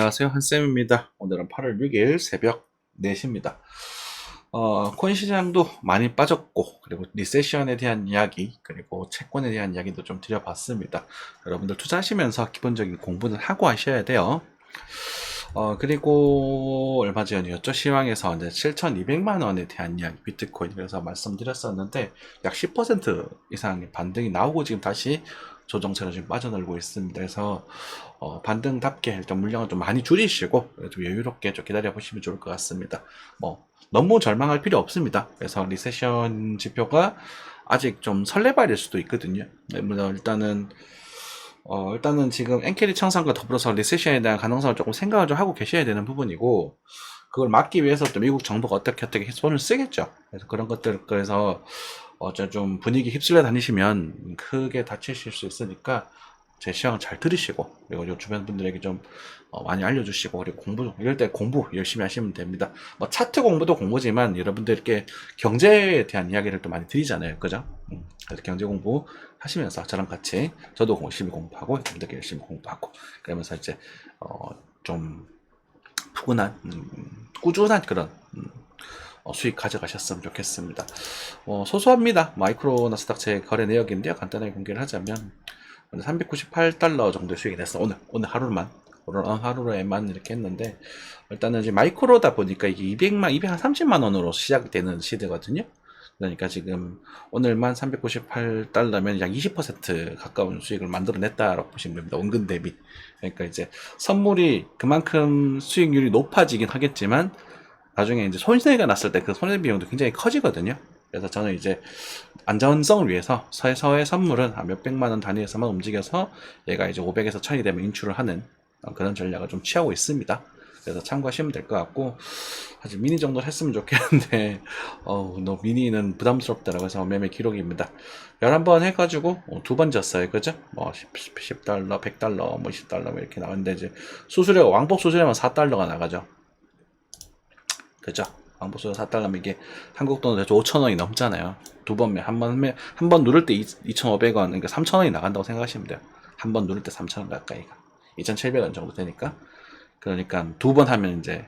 안녕하세요. 한쌤입니다. 오늘은 8월 6일 새벽 4시입니다. 코인 시장도 많이 빠졌고, 그리고 리세션에 대한 이야기, 그리고 채권에 대한 이야기도 좀 드려봤습니다. 여러분들 투자하시면서 기본적인 공부는 하고 하셔야 돼요. 그리고 얼마 전이었죠. 시황에서 이제 7,200만 원에 대한 이야기, 비트코인. 그래서 말씀드렸었는데, 약 10% 이상의 반등이 나오고 지금 다시 조정세로 지금 빠져나오고 있습니다. 그래서, 반등답게 일단 물량을 좀 많이 줄이시고, 좀 여유롭게 좀 기다려 보시면 좋을 것 같습니다. 너무 절망할 필요 없습니다. 그래서 리세션 지표가 아직 좀 설레발일 수도 있거든요. 네, 물론 일단은 지금 엔캐리 청산과 더불어서 리세션에 대한 가능성을 조금 생각을 좀 하고 계셔야 되는 부분이고, 그걸 막기 위해서 또 미국 정부가 어떻게 손을 쓰겠죠. 그래서 그런 것들, 그래서 좀 분위기 휩쓸려 다니시면 크게 다치실 수 있으니까 제 시황을 잘 들으시고, 그리고 요 주변 분들에게 좀 많이 알려주시고, 그리고 이럴 때 공부 열심히 하시면 됩니다. 차트 공부도 공부지만 여러분들께 경제에 대한 이야기를 또 많이 드리잖아요. 그죠? 그래서 경제 공부 하시면서 저랑 같이, 저도 열심히 공부하고 여러분들께 열심히 공부하고, 그러면서 이제 좀 푸근한 꾸준한 그런 수익 가져가셨으면 좋겠습니다. 소소합니다. 마이크로 나스닥 제 거래 내역인데요. 간단하게 공개를 하자면 398달러 정도의 수익이 됐어. 오늘 하루에만 이렇게 했는데, 일단은 이제 마이크로다 보니까 이게 230만 원으로 시작되는 시대거든요. 그러니까 지금 오늘만 398달러면 약 20% 가까운 수익을 만들어냈다라고 보시면 됩니다. 원금 대비. 그러니까 이제 선물이 그만큼 수익률이 높아지긴 하겠지만, 나중에 이제 손해가 났을 때 그 손해 비용도 굉장히 커지거든요. 그래서 저는 이제 안전성을 위해서 서해 선물은 한 몇백만 원 단위에서만 움직여서 얘가 이제 500에서 1000이 되면 인출을 하는 그런 전략을 좀 취하고 있습니다. 그래서 참고하시면 될 것 같고, 사실 미니 정도 했으면 좋겠는데 너 미니는 부담스럽다라고 해서 매매 기록입니다. 11번 해가지고 2번 졌어요. 그죠? 10달러, 100달러, 20달러 이렇게 나오는데, 이제 왕복 수수료만 4달러가 나가죠. 그죠? 왕복수가 4달러면 이게 한국 돈으로 대충 5,000원이 넘잖아요. 한 번 누를 때 2,500원, 그러니까 3,000원이 나간다고 생각하시면 돼요. 한 번 누를 때 3,000원 가까이가. 2,700원 정도 되니까. 그러니까 2번 하면 이제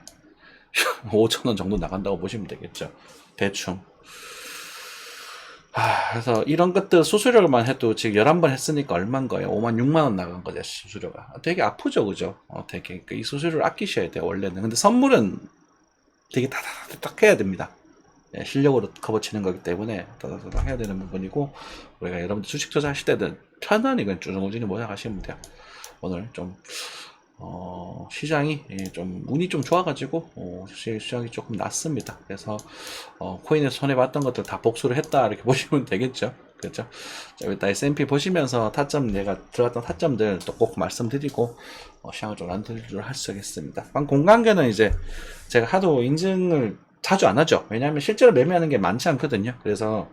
5,000원 정도 나간다고 보시면 되겠죠. 대충. 그래서 이런 것들 수수료만 해도 지금 11번 했으니까 얼마인 거예요? 5만 6만 원 나간 거죠, 수수료가. 되게 아프죠, 그죠? 되게. 이 수수료를 아끼셔야 돼요, 원래는. 근데 선물은 되게 다다닥 해야 됩니다. 실력으로 커버치는 거기 때문에 다다닥 해야 되는 부분이고, 우리가 여러분들 주식 투자하실 때는 편안히 그냥 쭈중쭈중 모아가시면 돼요. 오늘 좀 시장이 좀 운이 좀 좋아가지고 시장이 조금 낮습니다. 그래서 코인에서 손해봤던 것들 다 복수를 했다 이렇게 보시면 되겠죠. 그렇죠? 자, 일단 S&P 보시면서 내가 들어갔던 타점들 또 꼭 말씀드리고 시장을 좀 안들도록 할 수 있겠습니다. 공간계는 이제 제가 하도 인증을 자주 안 하죠. 왜냐하면 실제로 매매하는 게 많지 않거든요. 그래서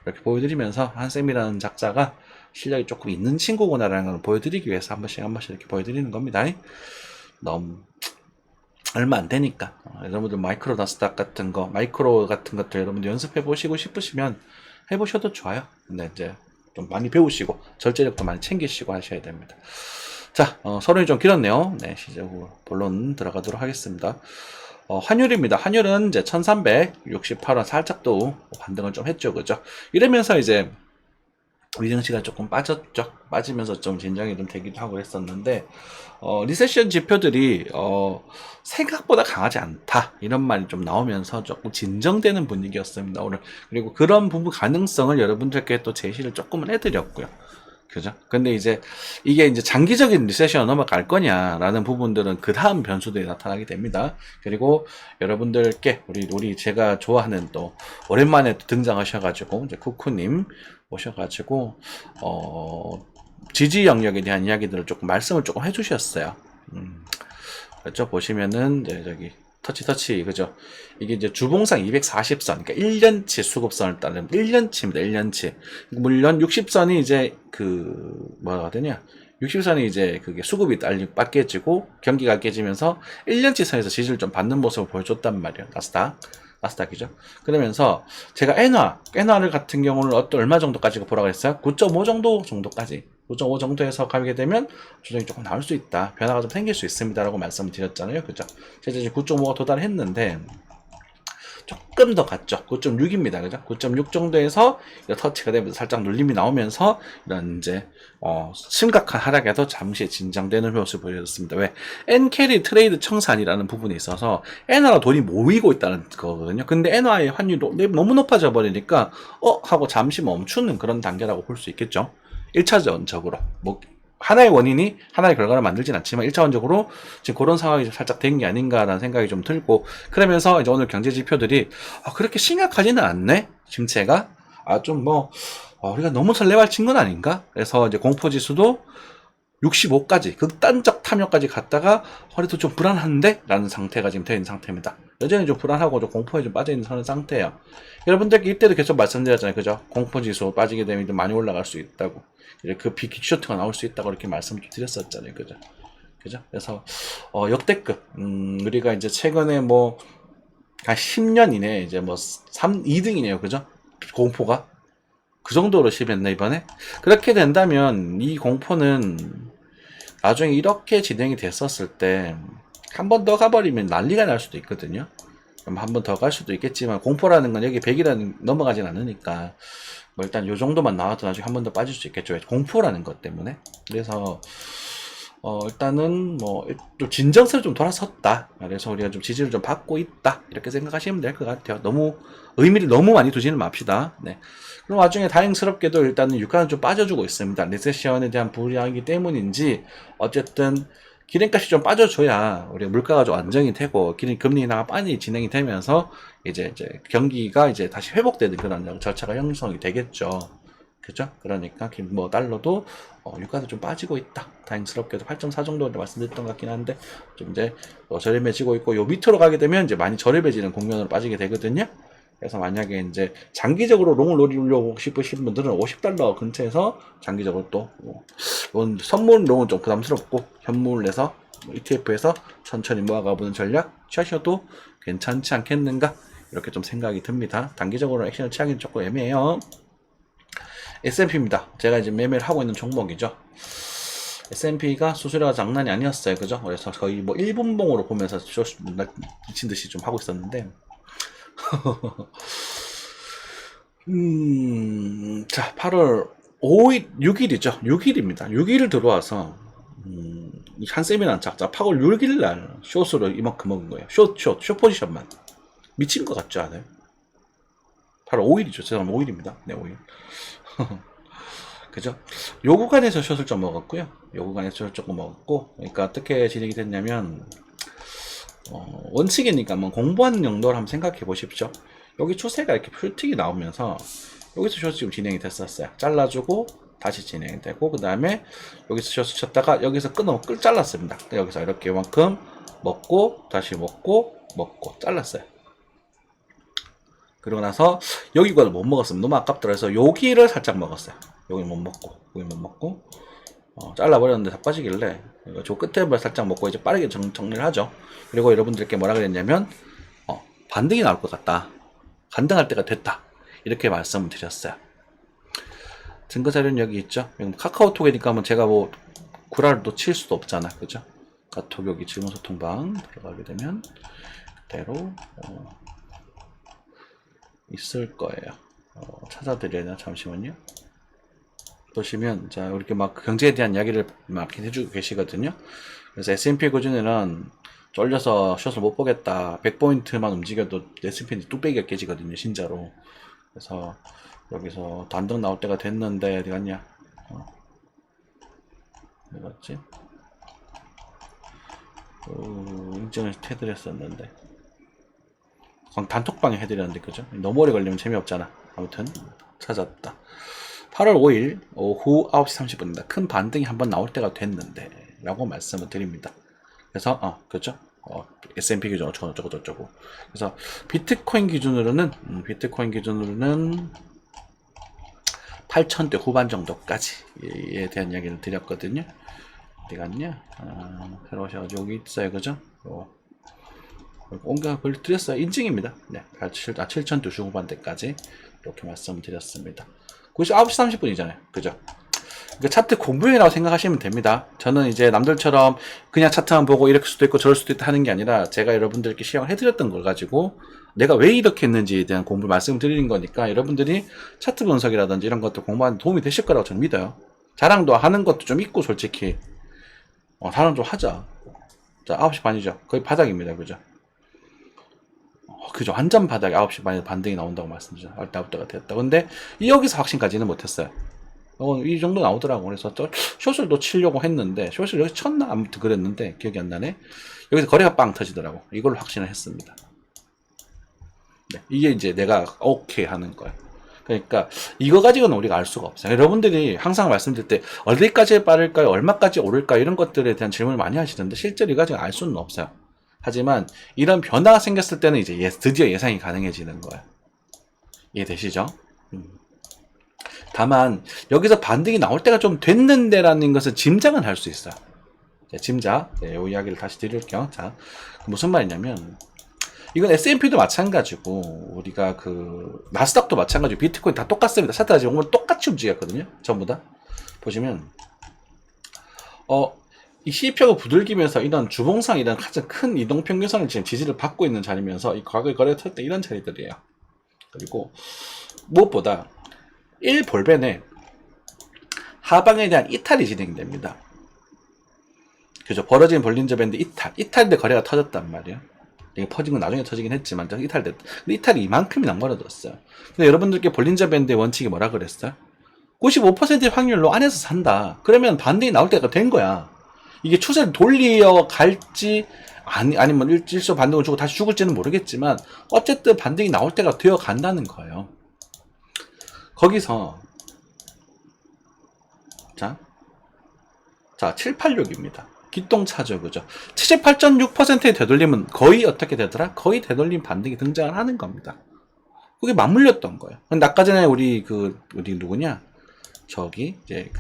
이렇게 보여드리면서 한쌤이라는 작자가 실력이 조금 있는 친구구나라는 걸 보여드리기 위해서 한 번씩 이렇게 보여드리는 겁니다. 너무 얼마 안 되니까 여러분들 마이크로 나스닥 같은 것들 여러분들 연습해 보시고 싶으시면 해보셔도 좋아요. 근데 이제 좀 많이 배우시고 절제력도 많이 챙기시고 하셔야 됩니다. 자, 서론이 좀 길었네요. 네, 시작으로 본론 들어가도록 하겠습니다. 환율입니다. 환율은 이제 1368원 살짝 또 반등을 좀 했죠. 그죠? 이러면서 이제 우리 증시가 조금 빠졌죠. 빠지면서 좀 진정이 좀 되기도 하고 했었는데, 리세션 지표들이, 생각보다 강하지 않다. 이런 말이 좀 나오면서 조금 진정되는 분위기였습니다, 오늘. 그리고 그런 부분 가능성을 여러분들께 또 제시를 조금은 해드렸고요. 그죠? 근데 이게 이제 장기적인 리세션으로 넘어갈 거냐라는 부분들은 그 다음 변수들이 나타나게 됩니다. 그리고 여러분들께 우리 제가 좋아하는 또 오랜만에 또 등장하셔가지고 이제 쿠쿠님 오셔가지고 지지 영역에 대한 이야기들을 조금 말씀을 조금 해주셨어요. 그렇죠? 보시면은 이제 저기 터치 그죠? 이게 이제 주봉상 240선, 그러니까 1년치 수급선을 따르면 1년치입니다. 1년치. 물론 60선이 이제 뭐라고 해야 되냐? 60선이 이제 그게 수급이 깨지고 경기가 깨지면서 1년치 선에서 지지를 좀 받는 모습을 보여줬단 말이에요. 나스닥이죠. 그러면서 제가 엔화를 같은 경우는 얼마 정도까지 보라고 했어요? 9.5 정도까지. 9.5 정도에서 가게 되면 조정이 조금 나올 수 있다. 변화가 좀 생길 수 있습니다. 라고 말씀을 드렸잖아요. 그죠? 제가 이제 9.5가 도달했는데, 조금 더 갔죠. 9.6입니다. 그죠? 9.6 정도에서 터치가 되면서 살짝 눌림이 나오면서 이런 이제 심각한 하락에도 잠시 진정되는 모습을 보여줬습니다. 왜? N캐리 트레이드 청산이라는 부분이 있어서 엔화로 돈이 모이고 있다는 거거든요. 근데 엔화의 환율이 너무 높아져 버리니까 하고 잠시 멈추는 그런 단계라고 볼 수 있겠죠. 1차전적으로 뭐 하나의 원인이 하나의 결과를 만들진 않지만 1차원적으로 지금 그런 상황이 살짝 된 게 아닌가라는 생각이 좀 들고, 그러면서 이제 오늘 경제 지표들이 그렇게 심각하지는 않네, 침체가. 좀 우리가 너무 설레발친 건 아닌가. 그래서 이제 공포지수도 65까지 극단적 탐욕까지 갔다가 허리도 좀 불안한데? 라는 상태가 지금 되어 있는 상태입니다. 여전히 좀 불안하고 좀 공포에 좀 빠져 있는 상태예요. 여러분들께 이때도 계속 말씀드렸잖아요. 그죠? 공포지수 빠지게 되면 좀 많이 올라갈 수 있다고. 이제 그 빅쇼트가 나올 수 있다고 이렇게 말씀을 드렸었잖아요. 그죠? 그죠? 그래서, 역대급, 우리가 이제 최근에 한 10년 이내에 이제 2등이네요. 그죠? 공포가. 그 정도로 심했네, 이번에. 그렇게 된다면, 이 공포는 나중에 이렇게 진행이 됐었을 때 한 번 더 가버리면 난리가 날 수도 있거든요. 그럼 한 번 더 갈 수도 있겠지만, 공포라는 건 여기 100이라는 넘어가진 않으니까 일단 요 정도만 나와도 나중에 한 번 더 빠질 수 있겠죠. 공포라는 것 때문에. 그래서 일단은 또 진정세로 좀 돌아섰다. 그래서 우리가 좀 지지를 좀 받고 있다. 이렇게 생각하시면 될 것 같아요. 너무 의미를 너무 많이 두지는 맙시다. 네. 그럼 와중에 다행스럽게도 일단은 유가는 좀 빠져주고 있습니다. 리세션에 대한 불안이기 때문인지 어쨌든 기름값이 좀 빠져줘야 우리 물가가 좀 안정이 되고 기름 금리 인하가 빨리 진행이 되면서 이제 경기가 이제 다시 회복되는 그런 절차가 형성이 되겠죠. 그죠? 그러니까 달러도 유가도 좀 빠지고 있다. 다행스럽게도 8.4 정도 말씀드렸던 것 같긴 한데 좀 이제 저렴해지고 있고, 요 밑으로 가게 되면 이제 많이 저렴해지는 국면으로 빠지게 되거든요. 그래서 만약에 이제 장기적으로 롱을 노리려고 싶으신 분들은 50달러 근처에서 장기적으로 또 선물 롱은 좀 부담스럽고 현물을 내서 ETF에서 천천히 모아가보는 전략 취하셔도 괜찮지 않겠는가, 이렇게 좀 생각이 듭니다. 단기적으로 액션을 취하기는 조금 애매해요. S&P입니다. 제가 이제 매매를 하고 있는 종목이죠. S&P가 수수료가 장난이 아니었어요. 그죠? 그래서 거의 1분봉으로 보면서 미친 듯이 좀 하고 있었는데, 자, 8월 5일, 6일이죠. 6일입니다. 6일 들어와서, 한쌤이란 작자, 8월 6일날 숏으로 이만큼 먹은 거예요. 숏 포지션만. 미친 것 같지 않아요? 8월 5일이죠. 죄송합니다. 5일입니다. 네, 5일. 그죠? 요 구간에서 숏을 좀 먹었고요. 요 구간에서 숏을 조금 먹었고, 그러니까 어떻게 진행이 됐냐면, 원칙이니까 공부하는 용도를 한번 생각해 보십시오. 여기 추세가 이렇게 풀틱이 나오면서 여기서 숏이 지금 진행이 됐었어요. 잘라주고 다시 진행이 되고, 그 다음에 여기서 숏을 쳤다가 여기서 잘랐습니다. 여기서 이렇게 요만큼 먹고 다시 먹고 잘랐어요. 그러고 나서 여기가 못 먹었으면 너무 아깝더라 해서 여기를 살짝 먹었어요. 여기 못 먹고 잘라버렸는데 다 빠지길래 저 끝에 살짝 먹고 이제 빠르게 정리를 하죠. 그리고 여러분들께 뭐라 그랬냐면 반등이 나올 것 같다, 반등할 때가 됐다, 이렇게 말씀을 드렸어요. 증거자료는 여기 있죠. 카카오톡이니까 제가 구라를 또 칠 수도 없잖아. 그죠? 카톡 여기 질문소통방 들어가게 되면 그대로 있을 거예요. 찾아드려야 되나? 잠시만요. 보시면, 자, 이렇게 경제에 대한 이야기를 막 해주고 계시거든요. 그래서 S&P 기준에는 쫄려서 숏을 못 보겠다. 100포인트만 움직여도 S&P는 뚝배기가 깨지거든요, 진짜로. 그래서 여기서 단등 나올 때가 됐는데, 어디 갔냐? 어디 갔지? 인증을 해드렸었는데. 단톡방에 해드렸는데, 그죠? 너무 오래 걸리면 재미없잖아. 아무튼 찾았다. 8월 5일 오후 9시 30분입니다. 큰 반등이 한번 나올 때가 됐는데 라고 말씀을 드립니다. 그래서 그렇죠? S&P 기준 어쩌고 그래서 비트코인 기준으로는 8,000대 후반 정도까지에 대한 이야기를 드렸거든요. 어디 갔냐? 들어오셔가지고 여기 있어요. 그죠? 온갖 걸 드렸어요. 인증입니다. 네, 7,000대 후반대까지 이렇게 말씀을 드렸습니다. 9시 9시 30분이잖아요. 그죠? 그 차트 공부용이라고 생각하시면 됩니다. 저는 이제 남들처럼 그냥 차트만 보고 이럴 수도 있고 저럴 수도 있다 하는 게 아니라 제가 여러분들께 시험을 해드렸던 걸 가지고 내가 왜 이렇게 했는지에 대한 공부를 말씀드리는 거니까 여러분들이 차트 분석이라든지 이런 것도 공부하는 데 도움이 되실 거라고 저는 믿어요. 자랑도 하는 것도 좀 있고 솔직히 자랑 좀 하자. 자, 9시 반이죠. 거의 바닥입니다. 그죠? 그죠. 완전 바닥에 9시 반에 반등이 나온다고 말씀드렸죠. 알다부터가 됐다. 근데 여기서 확신까지는 못했어요. 이 정도 나오더라고. 그래서 또 숏을 또 치려고 했는데 숏을 여기 쳤나? 아무튼 그랬는데 기억이 안 나네. 여기서 거래가 빵 터지더라고. 이걸로 확신을 했습니다. 네, 이게 이제 내가 오케이 하는 거야. 그러니까 이거 가지고는 우리가 알 수가 없어요. 여러분들이 항상 말씀드릴 때 어디까지 빠를까요? 얼마까지 오를까? 이런 것들에 대한 질문을 많이 하시는데 실제로 이거 가지고 알 수는 없어요. 하지만 이런 변화가 생겼을 때는 이제 드디어 예상이 가능해지는 거예요. 이해되시죠? 다만 여기서 반등이 나올 때가 좀 됐는데라는 것은 짐작은 할 수 있어요. 짐작. 이 이야기를 다시 드릴게요. 자, 무슨 말이냐면 이건 S&P도 마찬가지고 우리가 그 나스닥도 마찬가지고 비트코인 다 똑같습니다. 차트가 지금 오늘 똑같이 움직였거든요. 전부 다 보시면 이 C표가 부들기면서 이런 주봉상 이런 가장 큰 이동평균선을 지금 지지를 받고 있는 자리면서 이 과거에 거래가 털 때 이런 자리들이에요. 그리고 무엇보다 1볼벤에 하방에 대한 이탈이 진행됩니다. 그죠? 벌어진 볼린저 밴드 이탈인데 거래가 터졌단 말이에요. 이게 퍼진 건 나중에 터지긴 했지만 이탈됐다. 근데 이탈이 이만큼이나 벌어졌어요. 근데 여러분들께 볼린저 밴드의 원칙이 뭐라 그랬어요? 95%의 확률로 안에서 산다. 그러면 반등이 나올 때가 된 거야. 이게 추세를 돌려 갈지 아니면 일소 반등을 주고 다시 죽을지는 모르겠지만 어쨌든 반등이 나올 때가 되어 간다는 거예요. 거기서 자 786입니다. 기똥차죠. 그죠? 78.6%의 되돌림은 거의 어떻게 되더라? 거의 되돌림 반등이 등장을 하는 겁니다. 그게 맞물렸던 거예요. 근데 아까 전에 우리 누구냐? 저기 이제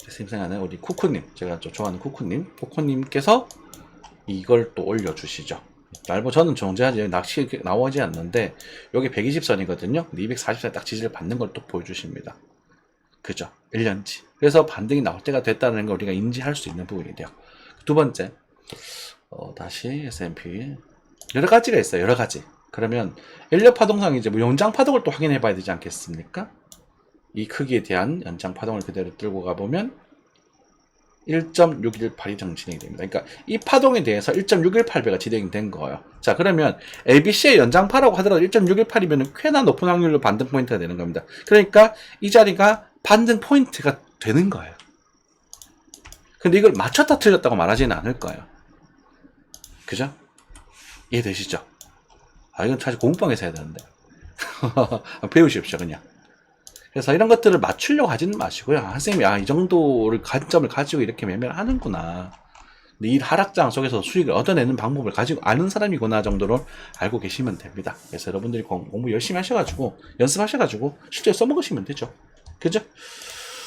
생생하는 우리 쿠쿠님, 제가 좀 좋아하는 쿠쿠님께서 이걸 또 올려주시죠. 날보 저는 정제하지 낚시 나오지 않는데 여기 120선이거든요. 240선에 딱 지지를 받는 걸 또 보여주십니다. 그죠? 1년치. 그래서 반등이 나올 때가 됐다는 걸 우리가 인지할 수 있는 부분이 돼요. 두 번째, 다시 S&P 여러 가지가 있어요. 여러 가지. 그러면 일렬 파동상 이제 뭐 연장 파동을 또 확인해 봐야 되지 않겠습니까? 이 크기에 대한 연장 파동을 그대로 들고 가보면 1.618이 진행이 됩니다. 그러니까 이 파동에 대해서 1.618배가 진행이 된 거예요. 자, 그러면 ABC의 연장파라고 하더라도 1.618이면 꽤나 높은 확률로 반등 포인트가 되는 겁니다. 그러니까 이 자리가 반등 포인트가 되는 거예요. 근데 이걸 맞췄다 틀렸다고 말하지는 않을 거예요. 그죠? 이해되시죠? 이건 사실 공부방에서 해야 되는데. 배우십시오, 그냥. 그래서 이런 것들을 맞추려고 하지는 마시고요. 선생님이 이 정도를 관점을 가지고 이렇게 매매를 하는구나. 이 하락장 속에서 수익을 얻어내는 방법을 가지고 아는 사람이구나 정도로 알고 계시면 됩니다. 그래서 여러분들이 공부 열심히 하셔가지고 연습하셔가지고 실제 써먹으시면 되죠. 그죠?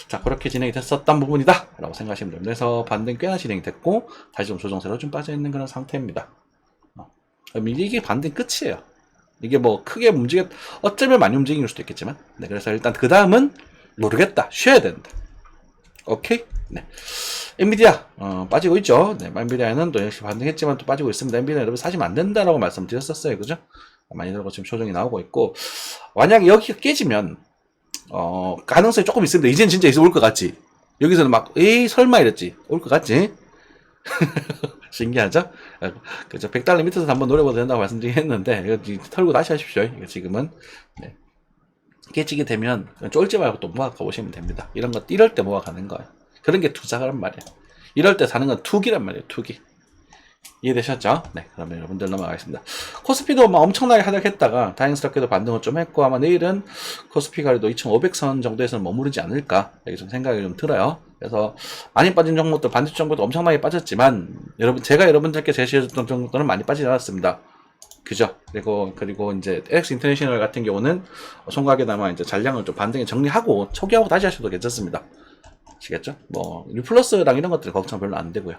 자, 그렇게 진행이 됐었던 부분이다 라고 생각하시면 됩니다. 그래서 반등 꽤나 진행이 됐고 다시 좀 조정세로 좀 빠져있는 그런 상태입니다. 이게 반등 끝이에요. 이게 뭐 크게 어쩌면 많이 움직일 수도 있겠지만 네, 그래서 일단 그 다음은 모르겠다, 쉬어야 된다. 오케이? 네. 엔비디아 빠지고 있죠. 네, 엔비디아는 또 역시 반등했지만 또 빠지고 있습니다. 엔비디아 여러분 사시면 안 된다라고 말씀드렸었어요. 그죠? 많이 들고 지금 조정이 나오고 있고, 만약에 여기가 깨지면 가능성이 조금 있습니다. 이제는 진짜 올 것 같지? 여기서는 막 에이 설마 이랬지. 올 것 같지? 신기하죠? 그죠? 100달러 밑에서 한번 노려봐도 된다고 말씀드리긴 했는데 이거 털고 다시 하십시오. 이거 지금은 네. 깨지게 되면 쫄지 말고 또 모아 가보시면 됩니다. 이럴 때 모아 가는 거예요. 그런 게 투자란 말이야. 이럴 때 사는 건 투기란 말이에요. 투기. 이해되셨죠? 네, 그러면 여러분들 넘어가겠습니다. 코스피도 막 엄청나게 하락했다가 다행스럽게도 반등을 좀 했고, 아마 내일은 코스피가 그래도 2,500선 정도에서는 머무르지 않을까 이렇게 좀 생각이 좀 들어요. 그래서 많이 빠진 종목들, 반대쪽 종목도 엄청나게 빠졌지만 제가 여러분들께 제시해줬던 종목들은 많이 빠지지 않았습니다. 그죠? 그리고 이제 LX 인터내셔널 같은 경우는 송각에다만 이제 잔량을 좀 반등에 정리하고 초기하고 다시 하셔도 괜찮습니다. 아시겠죠? 뭐 유플러스랑 이런 것들 걱정 별로 안 되고요.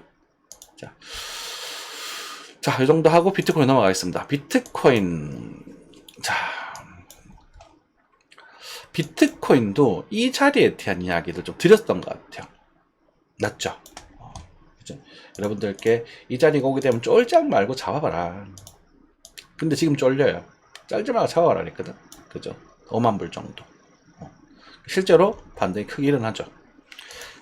자, 이 정도 하고 비트코인 비트코인 비트코인도 이 자리에 대한 이야기를 좀 드렸던 것 같아요. 맞죠? 그죠? 여러분들께 이 자리가 오게 되면 쫄지 말고 잡아봐라. 근데 지금 쫄려요. 쫄지 말고 잡아봐라 그랬거든. 그죠? 5만 불 정도. 실제로 반등이 크게 일어나죠.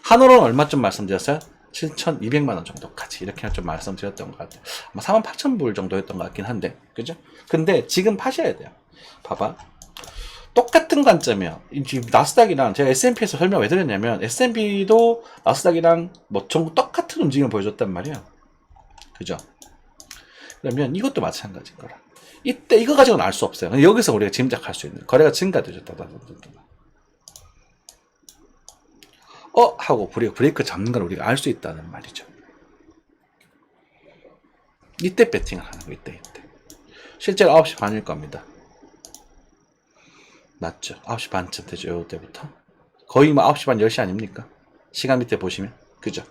한올은 얼마쯤 말씀드렸어요? 7,200만원 정도까지 이렇게 좀 말씀드렸던 것 같아요. 아마 48,000불 정도였던 것 같긴 한데, 그죠? 근데 지금 파셔야 돼요. 봐봐. 똑같은 관점이에요. 지금 나스닥이랑 제가 S&P에서 설명 왜 드렸냐면 S&P도 나스닥이랑 뭐 전부 똑같은 움직임을 보여줬단 말이에요. 그죠? 그러면 이것도 마찬가지인 거라. 이때 이거 가지고는 알 수 없어요. 여기서 우리가 짐작할 수 있는 거래가 증가되죠. 하고 브레이크 잡는 걸 우리가 알 수 있다는 말이죠. 이때 배팅을 하는 거, 이때. 실제로 9시 반일 겁니다. 맞죠? 9시 반쯤 되죠, 이때부터. 거의 뭐 9시 반, 10시 아닙니까? 시간 밑에 보시면. 그죠?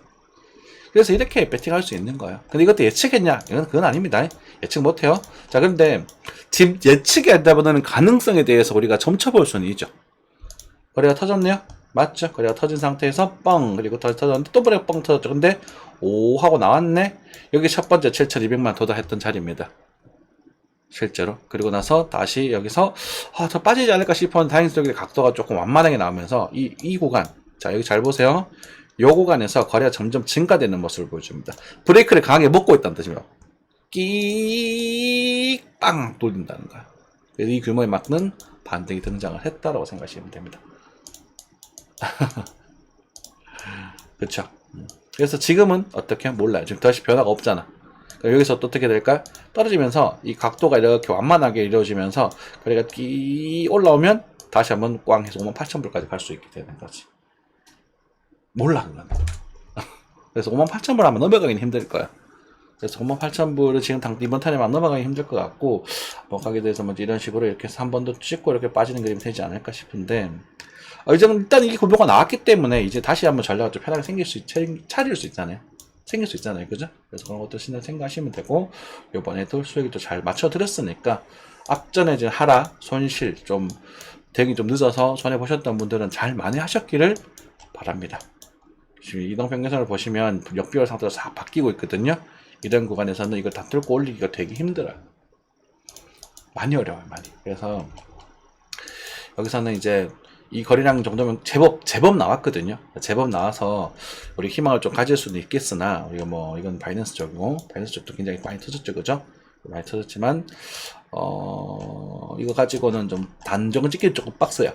그래서 이렇게 배팅할 수 있는 거예요. 근데 이것도 예측했냐? 그건 아닙니다. 예측 못해요. 자, 그런데 지금 예측이 안 되는 가능성에 대해서 우리가 점쳐볼 수는 있죠. 거래가 터졌네요? 맞죠? 거래가 터진 상태에서 뻥, 그리고 터졌는데 또 뻥 터졌죠. 근데 오 하고 나왔네? 여기 첫 번째 7,200만 도달했던 자리입니다. 실제로. 그리고 나서 다시 여기서 더 빠지지 않을까 싶었는데 다행스럽게 각도가 조금 완만하게 나오면서 이 구간, 자 여기 잘 보세요. 요 구간에서 거래가 점점 증가되는 모습을 보여줍니다. 브레이크를 강하게 먹고 있다는 뜻이에요. 끼빵 돌린다는 거야. 그래서 이 규모에 맞는 반등이 등장을 했다라고 생각하시면 됩니다. 그렇죠. 그래서 지금은 어떻게 몰라요. 지금 다시 변화가 없잖아. 여기서 또 어떻게 될까? 떨어지면서 이 각도가 이렇게 완만하게 이루어지면서 거래가 끼 올라오면 다시 한번 꽝 해서 58,000불까지 갈 수 있게 되는 거지. 몰라 그건. 그래서 58,000불 하면 넘어가기는 힘들 거야. 그래서 58,000불을 지금 이번 탄에만 넘어가기 힘들 것 같고 뭐 가게 돼서 뭐 이런 식으로 이렇게 해서 한 번 더 찍고 이렇게 빠지는 그림이 되지 않을까 싶은데 이제 일단 이게 구조가 나왔기 때문에 이제 다시 한번 전략을 좀 편하게 차릴 수 있잖아요. 생길 수 있잖아요. 그죠? 그래서 그런 것도 생각하시면 되고 요번에도 수익이 또 잘 맞춰 드렸으니까 앞전에 이제 하락, 손실 좀 대응이 좀 늦어서 손해보셨던 분들은 잘 만회하셨기를 바랍니다. 지금 이동평균선을 보시면 역비율 상태로 싹 바뀌고 있거든요. 이런 구간에서는 이걸 다 뚫고 올리기가 되게 힘들어요. 많이 어려워요, 많이. 그래서 여기서는 이제 이 거래량 정도면 제법 나왔거든요. 제법 나와서 우리 희망을 좀 가질 수는 있겠으나 우리가 뭐 이건 바이낸스 쪽이고 바이낸스 쪽도 굉장히 많이 터졌죠, 그죠? 많이 터졌지만 이거 가지고는 좀 단정을 찍기 조금 빡세요.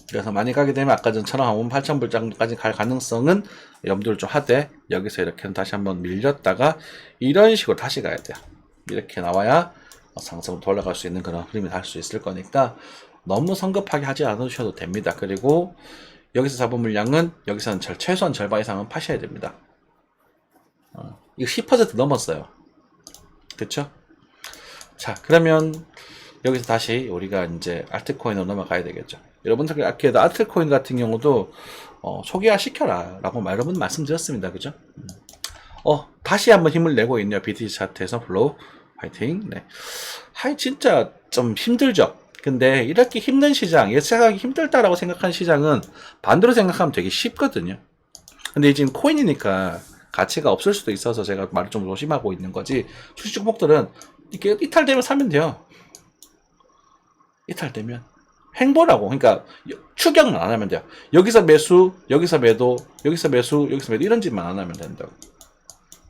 그래서 많이 가게 되면 아까 전처럼 58,000불 정도까지 갈 가능성은 염두를 좀 하되 여기서 이렇게 다시 한번 밀렸다가 이런 식으로 다시 가야 돼요. 이렇게 나와야 상승으로 돌아갈 수 있는 그런 흐름이 날 수 있을 거니까 너무 성급하게 하지 않으셔도 됩니다. 그리고 여기서 잡은 물량은 여기서는 최소한 절반 이상은 파셔야 됩니다. 이거 10% 넘었어요. 그쵸? 자, 그러면 여기서 다시 우리가 이제 알트코인으로 넘어가야 되겠죠. 여러분들 아까 알트코인 같은 경우도 소개화 시켜라 라고 여러 번 말씀드렸습니다. 그죠? 다시 한번 힘을 내고 있네요. BTC 차트에서 플로우 파이팅. 네. 진짜 좀 힘들죠. 근데 이렇게 힘든 시장, 예측하기 힘들다라고 생각하는 시장은 반대로 생각하면 되게 쉽거든요. 근데 지금 코인이니까 가치가 없을 수도 있어서 제가 말을 좀 조심하고 있는 거지. 주식 종목들은 이렇게 이탈되면 사면 돼요. 이탈되면 행보라고. 그러니까 추격만 안 하면 돼요. 여기서 매수, 여기서 매도, 여기서 매수, 여기서 매도 이런 짓만 안 하면 된다고.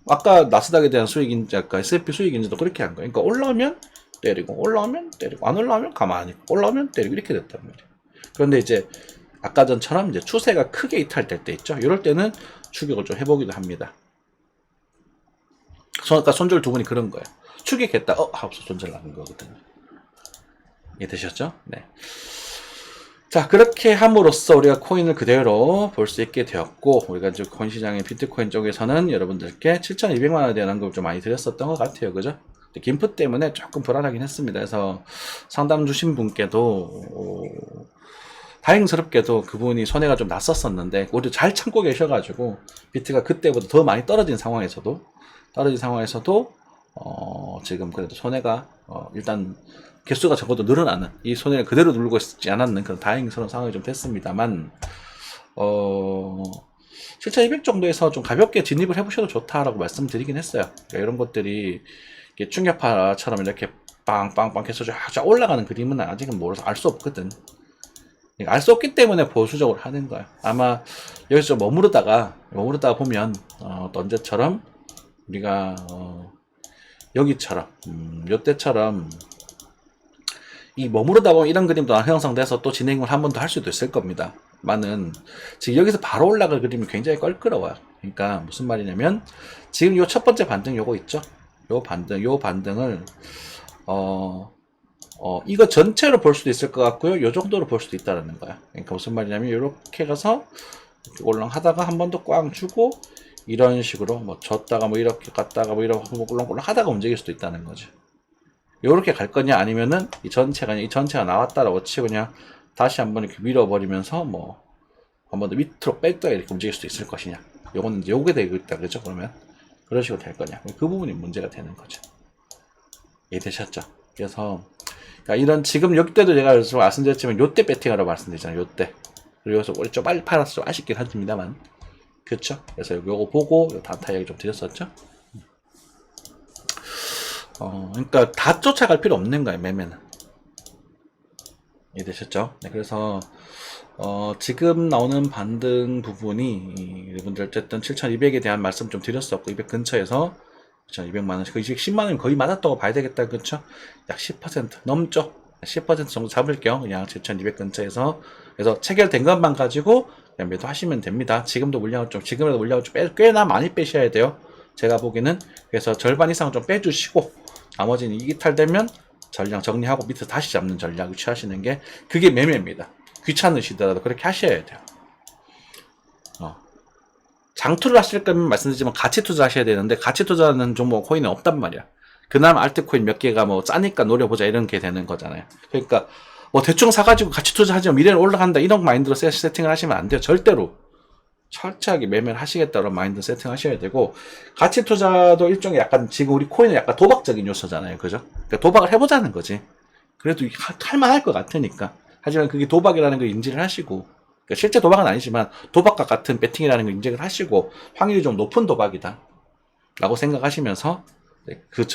아까 나스닥에 대한 수익인지, 아까 S&P 수익인지도 그렇게 한 거예요. 그러니까 올라오면 때리고, 올라오면 때리고, 안 올라오면 가만히 있고, 올라오면 때리고 이렇게 됐단 말이에요. 그런데 이제 아까 전처럼 이제 추세가 크게 이탈될 때 있죠. 이럴 때는 추격을 좀 해보기도 합니다. 아까 손절 두 분이 그런 거예요. 추격했다, 하고 손절 나는 거거든요. 이해되셨죠? 네. 자, 그렇게 함으로써 우리가 코인을 그대로 볼 수 있게 되었고, 우리가 이제 코인 시장의 비트코인 쪽에서는 여러분들께 7,200만원에 대한 언급을 좀 많이 드렸었던 것 같아요. 그죠? 김프 때문에 조금 불안하긴 했습니다. 그래서 상담 주신 분께도, 다행스럽게도 그분이 손해가 좀 났었었는데, 오히려 잘 참고 계셔가지고, 비트가 그때보다 더 많이 떨어진 상황에서도, 지금 그래도 손해가, 일단, 개수가 적어도 늘어나는, 이 손해를 그대로 누르고 있지 않았는 그런 다행스러운 상황이 좀 됐습니다만, 7200 정도에서 좀 가볍게 진입을 해보셔도 좋다라고 말씀드리긴 했어요. 그러니까 이런 것들이 충격파처럼 이렇게 빵빵빵 해서 쫙 올라가는 그림은 아직은 몰라서 알 수 없거든. 알 수 없기 때문에 보수적으로 하는 거야. 아마 여기서 좀 머무르다가 보면 언제처럼 우리가 여기처럼 요때처럼 이 머무르다 보면 이런 그림도 형성돼서 또 진행을 한 번 더 할 수도 있을 겁니다. 만은 지금 여기서 바로 올라갈 그림이 굉장히 껄끄러워요. 그러니까 무슨 말이냐면 지금 요 첫 번째 반등 요거 있죠. 요 반등을 이거 전체로 볼 수도 있을 것 같고요. 요 정도로 볼 수도 있다는 거야. 그러니까 무슨 말이냐면 이렇게 가서 올랑하다가 한 번 더 꽝 주고 이런 식으로 뭐 졌다가 뭐 이렇게 갔다가 뭐 이렇게 꿀렁꿀렁 하다가 움직일 수도 있다는 거죠. 요렇게 갈 거냐 아니면은 이 전체가 나왔다라고 치고 그냥 다시 한번 이렇게 밀어버리면서 뭐 한 번 더 밑으로 뺐다가 이렇게 움직일 수도 있을 것이냐. 요거는 이제 요게 되고 있다 그죠? 그러면 그런 식으로 될 거냐. 그 부분이 문제가 되는 거죠. 이해되셨죠? 그래서 그러니까 이런 지금 여기 때도 제가 말씀드렸지만 요때 배팅하라고 말씀드리잖아요. 요때. 그리고 여기서 우리 좀 빨리 팔아서 좀 아쉽긴 합니다만 그렇죠? 그래서 요거 보고 단타 이야기 좀 드렸었죠? 그러니까 다 쫓아갈 필요 없는 거예요, 매매는. 이해되셨죠? 네, 그래서 지금 나오는 반등 부분이 여러분들 어쨌든 7200에 대한 말씀 좀 드렸었고 200 근처에서 200만원, 거의 10만원 거의 맞았다고 봐야 되겠다. 그렇죠? 약 10% 넘죠? 10% 정도 잡을게요. 그냥 7200 근처에서. 그래서 체결된 것만 가지고 그냥 매도하시면 됩니다. 지금이라도 물량을 좀 꽤나 많이 빼셔야 돼요. 제가 보기에는. 그래서 절반 이상 좀 빼주시고 나머지는 이탈되면 전량 정리하고 밑에서 다시 잡는 전략을 취하시는 게 그게 매매입니다. 귀찮으시더라도 그렇게 하셔야 돼요. 장투를 하실 거면 말씀드리지만 가치 투자하셔야 되는데 가치 투자는 종목 코인은 없단 말이야. 그나마 알트코인 몇 개가 뭐 짜니까 노려보자 이런 게 되는 거잖아요. 그러니까 뭐 대충 사가지고 가치 투자하지만 미래는 올라간다 이런 마인드로 세팅을 하시면 안 돼요. 절대로. 철저하게 매매를 하시겠다는 마인드 세팅하셔야 되고 가치 투자도 일종의 약간 지금 우리 코인은 약간 도박적인 요소잖아요. 그죠? 그러니까 도박을 해보자는 거지. 그래도 할만할 것 같으니까. 하지만 그게 도박이라는 걸 인지를 하시고 그러니까 실제 도박은 아니지만 도박과 같은 배팅이라는 걸 인지를 하시고 확률이 좀 높은 도박이다 라고 생각하시면서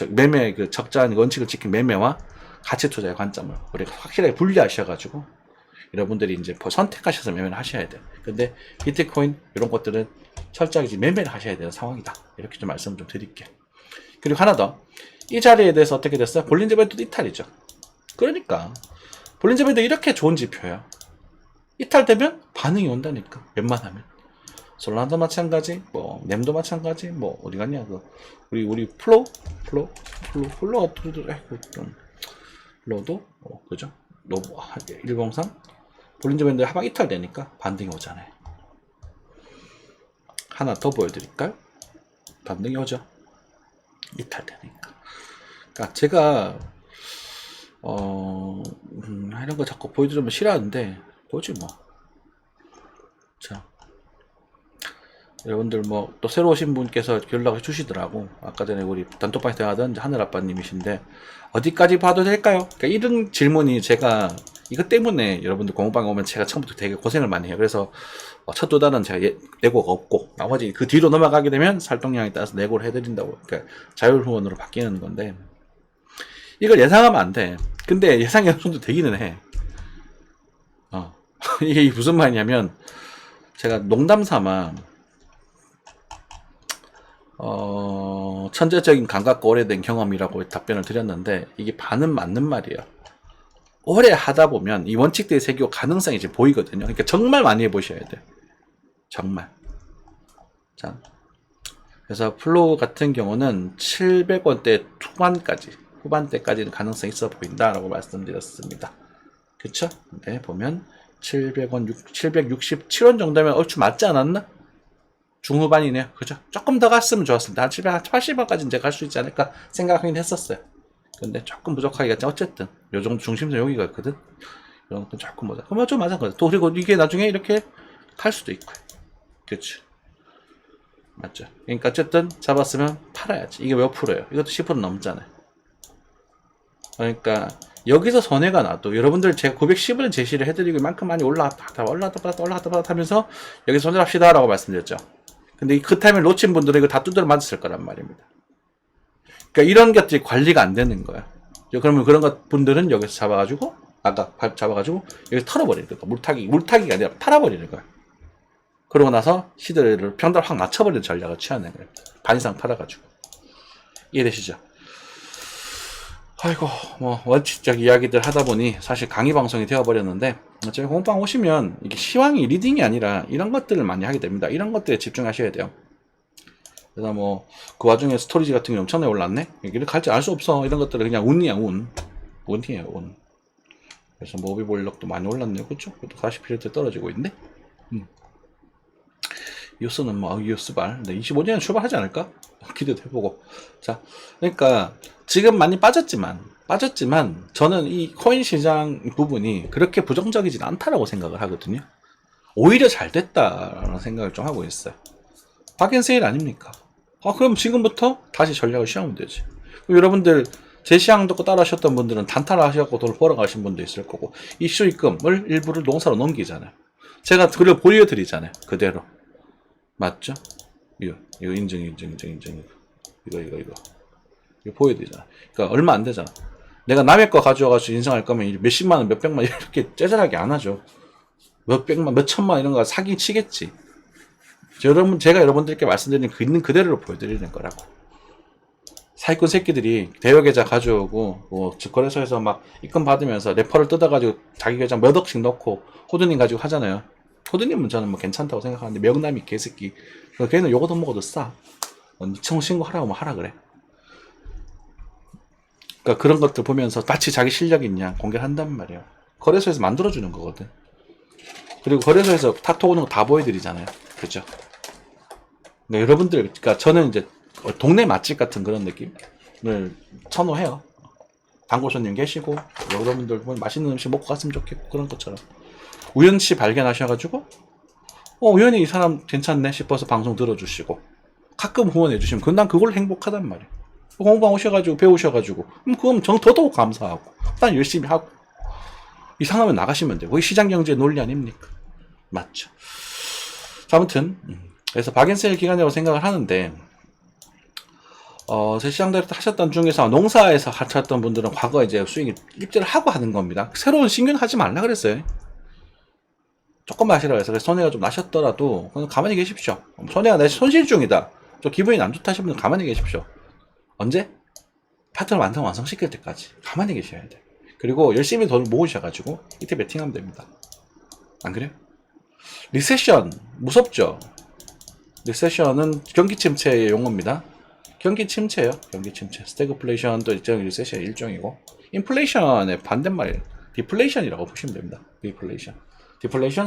매매 그 적절한 원칙을 지킨 매매와 가치 투자의 관점을 우리가 확실하게 분리하셔가지고 여러분들이 이제 선택하셔서 매매를 하셔야 돼요. 근데 비트코인 이런 것들은 철저하게 매매를 하셔야 되는 상황이다. 이렇게 좀 말씀을 좀 드릴게요. 그리고 하나 더. 이 자리에 대해서 어떻게 됐어요? 볼린저 밴드도 이탈이죠. 그러니까 볼린저 밴드 이렇게 좋은 지표예요. 이탈되면 반응이 온다니까. 웬만하면. 솔라나도 마찬가지, 뭐 램도 마찬가지, 뭐 어디 갔냐 그 우리 플로도 그죠? 103 볼린저 밴드 하방 이탈되니까 반등이 오잖아요. 하나 더 보여드릴까요? 반등이 오죠. 이탈되니까. 그러니까 제가 이런 거 자꾸 보여주면 싫어하는데 보지 뭐. 자, 여러분들 뭐 또 새로 오신 분께서 연락을 주시더라고. 아까 전에 우리 단톡방에 대하던 하늘아빠님이신데 어디까지 봐도 될까요? 그러니까 이런 질문이 제가 이것 때문에 여러분들 공부방에 오면 제가 처음부터 되게 고생을 많이 해요. 그래서 첫 두 달은 제가 내고가 없고 나머지 그 뒤로 넘어가게 되면 살동량에 따라서 내고를 해드린다고. 그러니까 자율후원으로 바뀌는 건데 이걸 예상하면 안 돼. 근데 예상이 어느 정도 되기는 해. 이게 무슨 말이냐면 제가 농담 삼아 천재적인 감각과 오래된 경험이라고 답변을 드렸는데 이게 반은 맞는 말이에요. 오래 하다 보면 이 원칙들이 새기고 가능성이 이제 보이거든요. 그러니까 정말 많이 해보셔야 돼요. 정말. 자, 그래서 플로우 같은 경우는 700원대 후반대까지는 가능성이 있어 보인다라고 말씀드렸습니다. 그쵸? 네, 보면 700원, 767원 정도면 얼추 맞지 않았나? 중후반이네요. 그죠? 조금 더 갔으면 좋았습니다. 한 780원까지는 제가 갈 수 있지 않을까 생각하긴 했었어요. 근데 조금 부족하긴 했지만 어쨌든 요 정도 중심선 여기가 있거든. 이런 건 조금 보자. 그러면 좀 맞은 거죠. 또 그리고 이게 나중에 이렇게 갈 수도 있고. 그치? 맞죠? 그러니까 어쨌든 잡았으면 팔아야지. 이게 몇 프로예요? 이것도 10% 넘잖아요. 그러니까 여기서 손해가 나도 여러분들 제가 910을 제시를 해드리고 이만큼 많이 올라갔다 하면서 여기서 손절 합시다 라고 말씀드렸죠. 근데 그 타임을 놓친 분들은 이거 다 두드려 맞았을 거란 말입니다. 그러니까 이런 것들이 관리가 안 되는 거야. 그러면 그런 분들은 여기서 잡아가지고 여기서 털어버리는 거야. 물타기가 아니라 팔아버리는 거야. 그러고 나서 시드를 평단 확 낮춰버리는 전략을 취하는 거예요. 반 이상 팔아가지고. 이해되시죠? 아이고, 뭐, 원칙적 이야기들 하다 보니 사실 강의 방송이 되어버렸는데, 저희 공방 오시면 이게 시황이 리딩이 아니라 이런 것들을 많이 하게 됩니다. 이런 것들에 집중하셔야 돼요. 그래서 뭐, 그 와중에 스토리지 같은 게 엄청나게 올랐네? 이렇게 갈지 알 수 없어. 이런 것들은 그냥 운이야, 운. 운이에요, 운. 그래서 뭐, 오비볼럭도 많이 올랐네요. 그쵸? 그것도 40% 떨어지고 있네? 이오스는 뭐, 이오스발. 25년에 출발하지 않을까? 기대도 해보고. 자, 그러니까, 지금 많이 빠졌지만, 저는 이 코인 시장 부분이 그렇게 부정적이진 않다라고 생각을 하거든요. 오히려 잘 됐다라는 생각을 좀 하고 있어요. 박앤세일 아닙니까? 그럼 지금부터 다시 전략을 시험하면 되지. 여러분들, 제 시향 듣고 따라 하셨던 분들은 단타를 하셔갖고 돈을 벌어 가신 분도 있을 거고, 이 수익금을 일부를 농사로 넘기잖아요. 제가 그걸 보여드리잖아요. 그대로. 맞죠? 이거 인증. 이거 보여드리잖아. 그러니까 얼마 안 되잖아. 내가 남의 거 가져와가지고 인증할 거면 몇십만원, 몇백만 이렇게 째잘하게 안 하죠. 몇백만, 몇천만 이런 거 사기 치겠지. 제가 여러분들께 말씀드리는 그 있는 그대로 보여드리는 거라고. 사기꾼 새끼들이 대여 계좌 가져오고 뭐 거래소에서 막 입금 받으면서 레퍼를 뜯어가지고 자기 계좌 몇 억씩 넣고 호두님 가지고 하잖아요. 호두님은 저는 뭐 괜찮다고 생각하는데 명남이 개새끼. 걔는 요거도 먹어도 싸. 미청 신고하라고 뭐 하라 그래. 그러니까 그런 것들 보면서 마치 자기 실력이 있냐 공개를 한단 말이에요. 거래소에서 만들어주는 거거든. 그리고 거래소에서 탁톡 오는 거 다 보여드리잖아요. 그죠? 네, 여러분들, 그러니까 저는 이제 동네 맛집 같은 그런 느낌을 선호해요. 단골손님 계시고 여러분들 맛있는 음식 먹고 갔으면 좋겠고 그런 것처럼 우연치 발견하셔가지고 우연히 이 사람 괜찮네 싶어서 방송 들어주시고 가끔 후원해주시면 난 그걸로 행복하단 말이에요. 공방 오셔가지고 배우셔가지고 그럼 전 더더욱 감사하고 난 열심히 하고 이상하면 나가시면 돼요. 그게 시장경제 논리 아닙니까? 맞죠. 자, 아무튼 그래서 박앤세일 기간이라고 생각을 하는데 제 시장 다이렉트 하셨던 중에서 농사에서 하셨던 분들은 과거에 이제 수익 입대를 하고 하는 겁니다. 새로운 신규는 하지 말라 그랬어요. 조금만 하시라고 해서 손해가 좀 나셨더라도 그냥 가만히 계십시오. 손해가 내 손실 중이다. 좀 기분이 안 좋다 하시는 분은 가만히 계십시오. 언제? 파트너 완성시킬 때까지 가만히 계셔야 돼. 그리고 열심히 돈을 모으셔가지고 이때 베팅하면 됩니다. 안 그래요? 리세션 무섭죠? 리세션은 경기 침체의 용어입니다. 경기 침체예요. 경기 침체. 스태그플레이션도 일종의 리세션의 일종이고 인플레이션의 반대말이에요. 디플레이션이라고 보시면 됩니다. 디플레이션,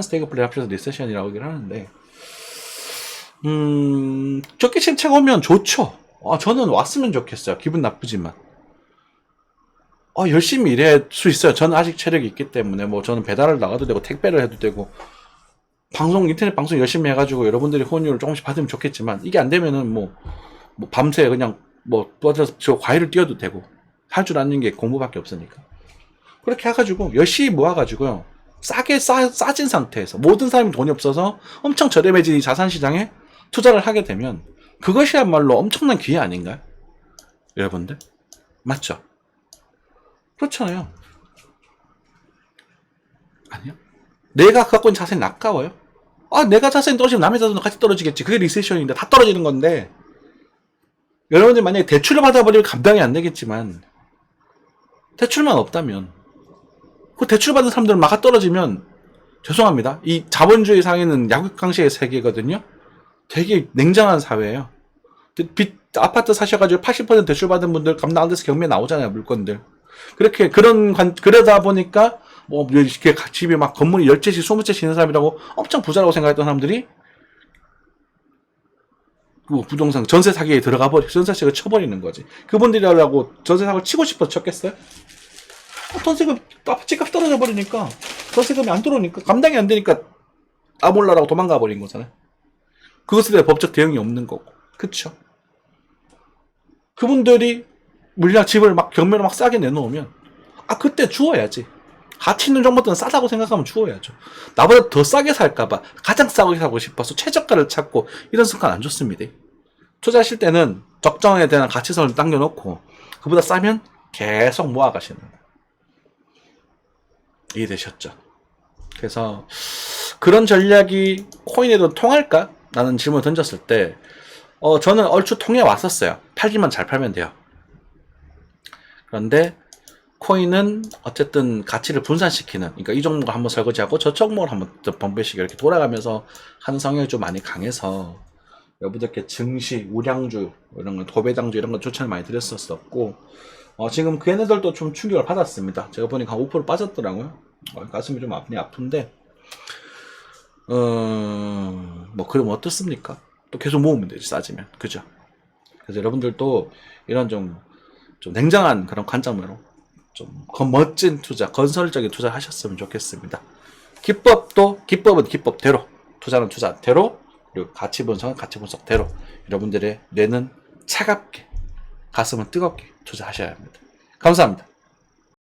스태그플레이션 합쳐서 리세션이라고 얘기를 하는데 경기 침체가 오면 좋죠. 저는 왔으면 좋겠어요. 기분 나쁘지만 열심히 일할 수 있어요. 저는 아직 체력이 있기 때문에 뭐 저는 배달을 나가도 되고 택배를 해도 되고 인터넷 방송 열심히 해가지고 여러분들이 후원료를 조금씩 받으면 좋겠지만 이게 안 되면은 뭐 밤새 그냥 저 과일을 띄워도 되고 할 줄 아는 게 공부밖에 없으니까 그렇게 해가지고 열심히 모아가지고요 싸게 싸진 상태에서 모든 사람이 돈이 없어서 엄청 저렴해진 이 자산시장에 투자를 하게 되면 그것이야말로 엄청난 기회 아닌가요? 여러분들 맞죠? 그렇잖아요. 아니요. 내가 갖고 있는 자산이 아까워요? 내가 자산이 떨어지면 남의 자산도 같이 떨어지겠지. 그게 리세션인데 다 떨어지는 건데 여러분들이 만약에 대출을 받아버리면 감당이 안 되겠지만 대출만 없다면 그 대출 받은 사람들은 막 떨어지면 죄송합니다. 이 자본주의 사회는 약육강식의 세계거든요. 되게 냉정한 사회예요. 아파트 사셔가지고 80% 대출 받은 분들 감당 안 돼서 경매 나오잖아요. 물건들. 그러다 보니까 이렇게 집이 막 건물이 10채씩 20채씩 있는 사람이라고 엄청 부자라고 생각했던 사람들이 부동산 전세 사기에 전세세를 쳐버리는 거지. 그분들이라고 전세 사기를 치고 싶어서 쳤겠어요? 전세금 집값 떨어져 버리니까 전세금이 안 들어오니까 감당이 안 되니까 몰라라고 도망가 버린 거잖아요. 그것에 대한 법적 대응이 없는 거고. 그쵸? 그분들이 물량 집을 경매로 싸게 내놓으면 그때 주어야지. 가치 있는 정보들은 싸다고 생각하면 주어야죠. 나보다 더 싸게 살까봐 가장 싸게 사고 싶어서 최저가를 찾고 이런 습관 안 좋습니다. 투자하실 때는 적정에 대한 가치선을 당겨놓고 그보다 싸면 계속 모아가시는 거예요. 이해되셨죠? 그래서 그런 전략이 코인에도 통할까? 라는 질문을 던졌을 때 저는 얼추 통해 왔었어요. 팔기만 잘 팔면 돼요. 그런데 코인은 어쨌든 가치를 분산시키는, 그러니까 이 종목을 한번 설거지하고 저 종목을 한번 번배시켜 이렇게 돌아가면서 하는 성향이 좀 많이 강해서 여러분들께 증시, 우량주 이런 거, 도배당주 이런 거 추천을 많이 드렸었고 지금 그 얘네들도 좀 충격을 받았습니다. 제가 보니까 한 5% 빠졌더라고요. 가슴이 좀 아픈데 뭐 그럼 어떻습니까? 또 계속 모으면 되지, 싸지면. 그죠? 그래서 여러분들도 이런 좀 냉정한 그런 관점으로 좀 멋진 투자, 건설적인 투자 하셨으면 좋겠습니다. 기법은 기법대로, 투자는 투자대로, 그리고 가치 분석은 가치 분석대로 여러분들의 뇌는 차갑게, 가슴은 뜨겁게 투자하셔야 합니다. 감사합니다.